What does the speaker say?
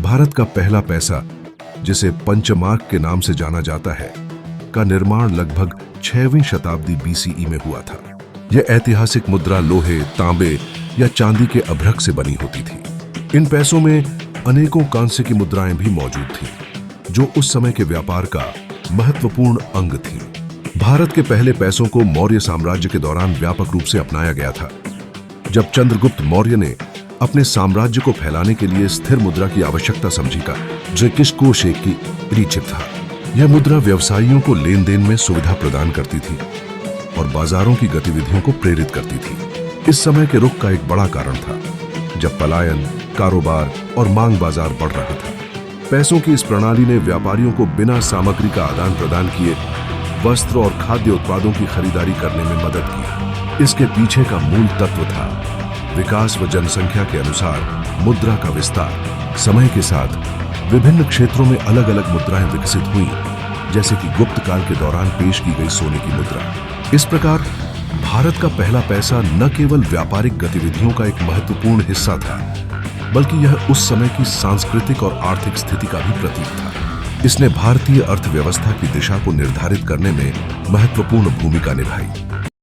भारत का पहला पैसा, जिसे पंचमार्क के नाम से जाना जाता है, का निर्माण लगभग 6वीं शताब्दी बीसीई में हुआ था। यह ऐतिहासिक मुद्रा लोहे, तांबे या चांदी के अभ्रक से बनी होती थी। इन पैसों में अनेकों कांस्य की मुद्राएं भी मौजूद थीं, जो उस समय के व्यापार का महत्वपूर्ण अंग थी। भारत के पहले पैसों को मौर्य साम्राज्य के दौरान व्यापक रूप से अपनाया गया था। जब चंद्रगुप्त मौर्य ने अपने साम्राज्य को फैलाने के लिए स्थिर मुद्रा की आवश्यकता समझी था, जो किसको शेख की परिचित था। यह मुद्रा व्यवसायियों को लेन देन में सुविधा प्रदान करती थी और बाजारों की गतिविधियों को प्रेरित करती थी। इस समय के रुख का एक बड़ा कारण था, जब पलायन, कारोबार और मांग बाजार बढ़ रहा था। पैसों की इस प्रणाली ने व्यापारियों को बिना सामग्री का आदान प्रदान किए वस्त्र और खाद्य उत्पादों की खरीदारी करने में मदद की। इसके पीछे का मूल तत्व था विकास व जनसंख्या के अनुसार मुद्रा का विस्तार। समय के साथ विभिन्न क्षेत्रों में अलग अलग मुद्राएं विकसित हुई, जैसे कि गुप्त काल के दौरान पेश की गई सोने की मुद्रा। इस प्रकार भारत का पहला पैसा न केवल व्यापारिक गतिविधियों का एक महत्वपूर्ण हिस्सा था, बल्कि यह उस समय की सांस्कृतिक और आर्थिक स्थिति का भी प्रतीक था। इसने भारतीय अर्थव्यवस्था की दिशा को निर्धारित करने में महत्वपूर्ण भूमिका निभाई।